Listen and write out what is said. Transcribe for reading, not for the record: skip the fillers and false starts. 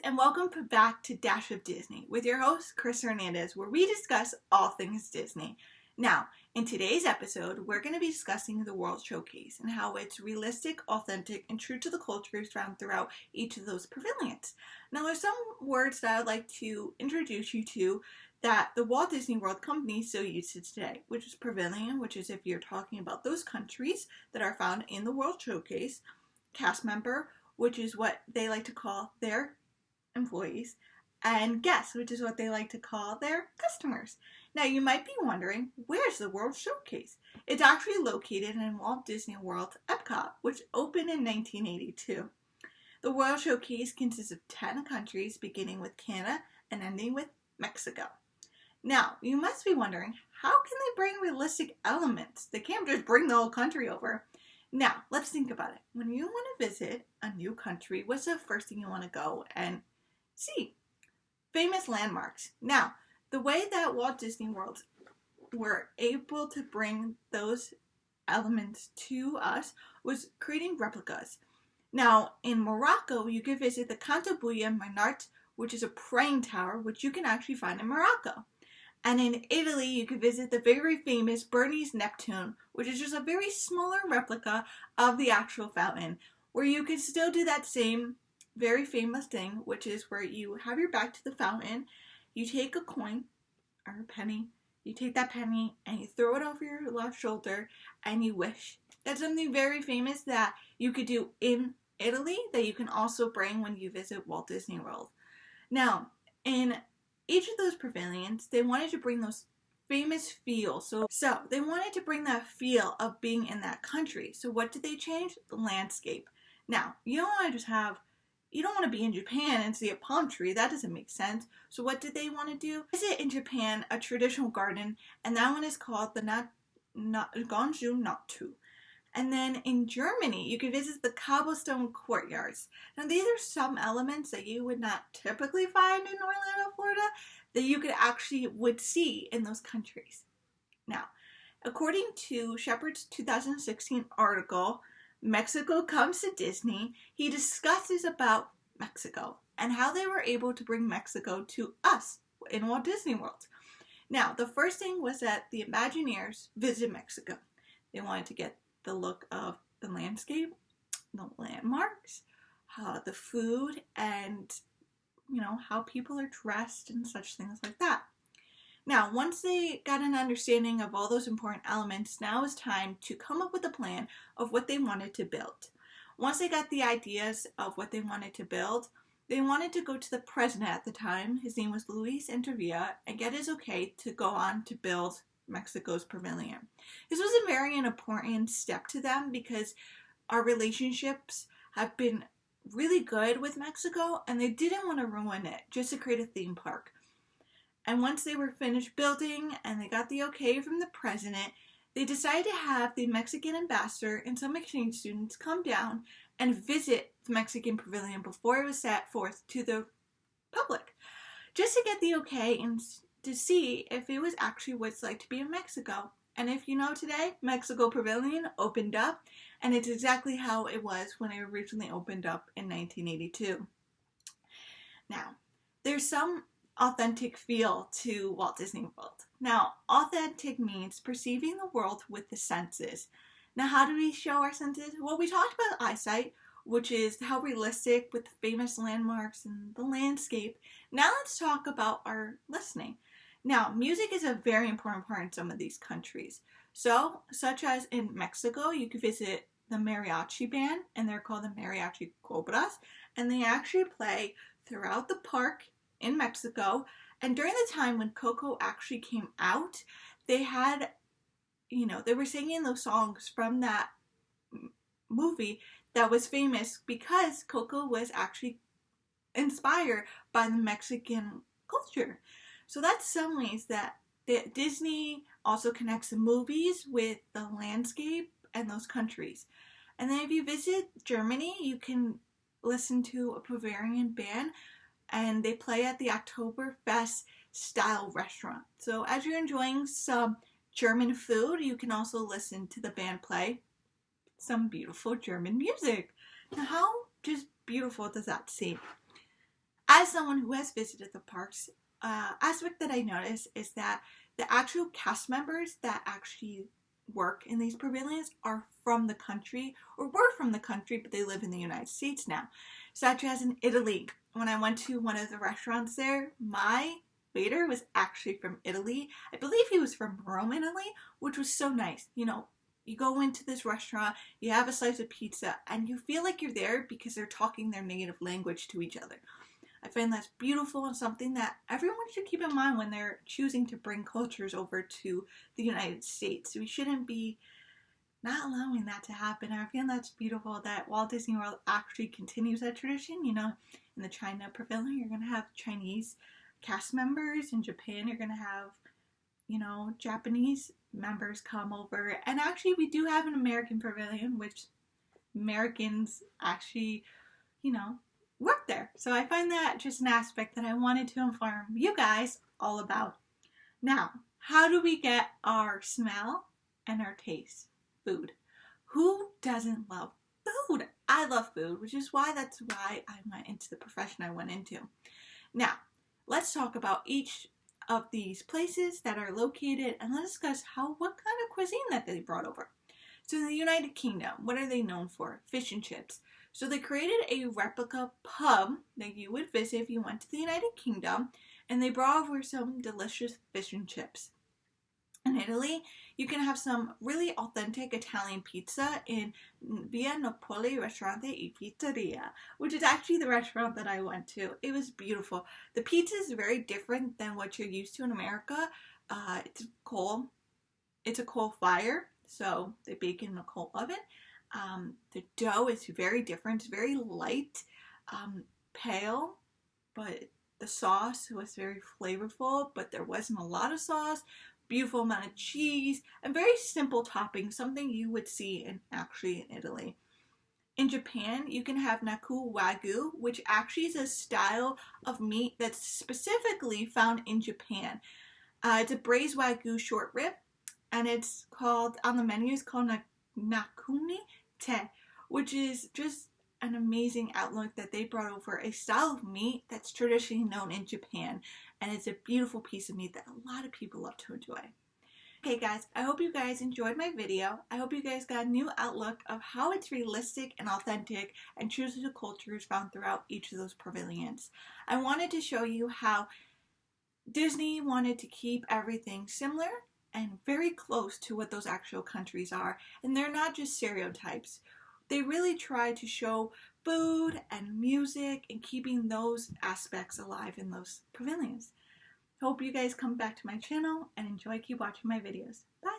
and welcome back to Dash of Disney with your host Chris Hernandez, where we discuss all things Disney. Now, in today's episode, we're going to be discussing the World Showcase and how it's realistic, authentic, and true to the cultures found throughout each of those pavilions. Now, there's some words that I'd like to introduce you to that the Walt Disney World Company still uses today, which is pavilion, which is if you're talking about those countries that are found in the World Showcase, cast member, which is what they like to call their employees, and guests, which is what they like to call their customers. Now, you might be wondering, where's the World Showcase? It's actually located in Walt Disney World Epcot, which opened in 1982. The World Showcase consists of 10 countries, beginning with Canada and ending with Mexico. Now, you must be wondering, how can they bring realistic elements? They can't just bring the whole country over. Now, let's think about it. When you want to visit a new country, what's the first thing you want to go and see? Famous landmarks. Now, the way that Walt Disney World were able to bring those elements to us was creating replicas. Now, in Morocco, you could visit the Cantabouya Minart, which is a praying tower, which you can actually find in Morocco. And in Italy, you could visit the very famous Bernese Neptune, which is just a very smaller replica of the actual fountain, where you can still do that same very famous thing, which is where you have your back to the fountain, you take a coin, or a penny, you take that penny and you throw it over your left shoulder and you wish. That's something very famous that you could do in Italy that you can also bring when you visit Walt Disney World. Now, in each of those pavilions, they wanted to bring those famous feels. So they wanted to bring that feel of being in that country. So what did they change? The landscape. Now, you don't want to be in Japan and see a palm tree. That doesn't make sense. So what did they want to do? Visit in Japan a traditional garden, and that one is called the Gonju Natu. And then in Germany, you can visit the cobblestone courtyards. Now, these are some elements that you would not typically find in Orlando, Florida, that you could actually would see in those countries. Now, according to Shepard's 2016 article, Mexico Comes to Disney, he discusses about Mexico and how they were able to bring Mexico to us in Walt Disney World. Now, the first thing was that the Imagineers visited Mexico. They wanted to get the look of the landscape, the landmarks, the food, and how people are dressed and such things like that. Now, once they got an understanding of all those important elements, now is time to come up with a plan of what they wanted to build. Once they got the ideas of what they wanted to build, they wanted to go to the president at the time, his name was Luis Intervilla, and get his okay to go on to build Mexico's pavilion. This was a very important step to them because our relationships have been really good with Mexico and they didn't want to ruin it just to create a theme park. And once they were finished building and they got the okay from the president, they decided to have the Mexican ambassador and some exchange students come down and visit the Mexican pavilion before it was set forth to the public, just to get the okay and to see if it was actually what it's like to be in Mexico. And if you know today, Mexico Pavilion opened up, and it's exactly how it was when it originally opened up in 1982. Now, there's some authentic feel to Walt Disney World. Now, authentic means perceiving the world with the senses. Now, how do we show our senses? Well, we talked about eyesight, which is how realistic with the famous landmarks and the landscape. Now let's talk about our listening. Now, music is a very important part in some of these countries. So, such as in Mexico, you could visit the mariachi band, and they're called the Mariachi Cobras, and they actually play throughout the park in Mexico. And during the time when Coco actually came out, they had, they were singing those songs from that movie that was famous because Coco was actually inspired by the Mexican culture. So that's some ways that Disney also connects the movies with the landscape and those countries. And then if you visit Germany, you can listen to a Bavarian band and they play at the Oktoberfest style restaurant. So as you're enjoying some German food, you can also listen to the band play some beautiful German music. Now, how just beautiful does that seem? as someone who has visited the parks, aspect that I noticed is that the actual cast members that actually work in these pavilions are from the country, or were from the country, but they live in the United States now. Such as in Italy. When I went to one of the restaurants there, my waiter was actually from Italy. I believe he was from Rome, Italy, which was so nice. You know, you go into this restaurant, you have a slice of pizza, and you feel like you're there because they're talking their native language to each other. I find that's beautiful and something that everyone should keep in mind when they're choosing to bring cultures over to the United States. We shouldn't be not allowing that to happen. I feel that's beautiful that Walt Disney World actually continues that tradition. You know, in the China Pavilion, you're going to have Chinese cast members. In Japan, you're going to have, you know, Japanese members come over. And actually, we do have an American Pavilion, which Americans actually, you know, work there. So I find that just an aspect that I wanted to inform you guys all about. Now, how do we get our smell and our taste? Food. Who doesn't love food? I love food, which is why I went into the profession I went into. Now, let's talk about each of these places that are located, and let's discuss what kind of cuisine that they brought over. So in the United Kingdom, what are they known for? Fish and chips. So they created a replica pub that you would visit if you went to the United Kingdom, and they brought over some delicious fish and chips. In Italy, you can have some really authentic Italian pizza in Via Napoli Ristorante e Pizzeria, which is actually the restaurant that I went to. It was beautiful. The pizza is very different than what you're used to in America. It's a coal fire, so they bake in a coal oven. The dough is very different. It's very light, pale, but the sauce was very flavorful, but there wasn't a lot of sauce. Beautiful amount of cheese, and very simple toppings, something you would see in Italy. In Japan, you can have Naku Wagyu, which actually is a style of meat that's specifically found in Japan. It's a braised Wagyu short rib, and it's called, on the menu, it's called Nakuni Te, which is just an amazing outlook that they brought over a style of meat that's traditionally known in Japan, and it's a beautiful piece of meat that a lot of people love to enjoy. Okay guys, I hope you guys enjoyed my video. I hope you guys got a new outlook of how it's realistic and authentic and true to the cultures found throughout each of those pavilions. I wanted to show you how Disney wanted to keep everything similar and very close to what those actual countries are, and they're not just stereotypes. They really try to show food and music and keeping those aspects alive in those pavilions. Hope you guys come back to my channel and keep watching my videos. Bye!